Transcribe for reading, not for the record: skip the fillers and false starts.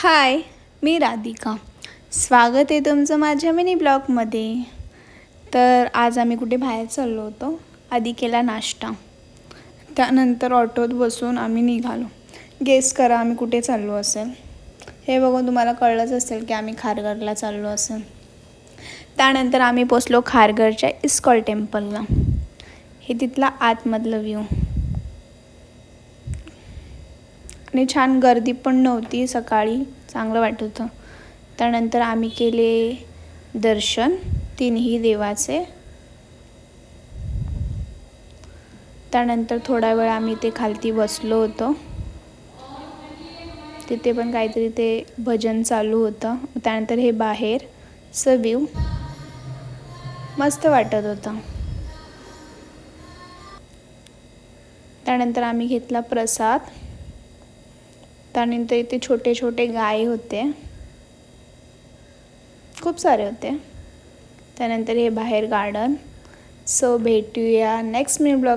हाय, मी राधिका. स्वागत आहे तुमचं माझ्या मिनी ब्लॉगमध्ये. तर आज आम्ही कुठे बाहेर चाललो होतो. आधी केला नाश्ता, त्यानंतर ऑटोत बसून आम्ही निघालो. गेस करा आम्ही कुठे चाललो असेल. हे बघून तुम्हाला कळलंच असेल की आम्ही खारघरला चाललो असेल. त्यानंतर आम्ही पोचलो खारघरच्या इस्कॉन टेम्पलला. हे तिथला आतमधलं व्ह्यू. आणि छान गर्दी पण नव्हती, सकाळी चांगलं वाटत होतं. त्यानंतर आम्ही केले दर्शन तिन्ही देवाचे. त्यानंतर थोडा वेळ आम्ही ते खालती बसलो होतो. तिथे पण काहीतरी ते भजन चालू होतं. त्यानंतर हे बाहेरचं व्ह्यू मस्त वाटत होतं. त्यानंतर आम्ही घेतला प्रसाद. त्यानंतर इथे छोटे छोटे गाय होते, खूप सारे होते. त्यानंतर हे बाहेर गार्डन. सो भेटूया नेक्स्ट मिनी ब्लॉग.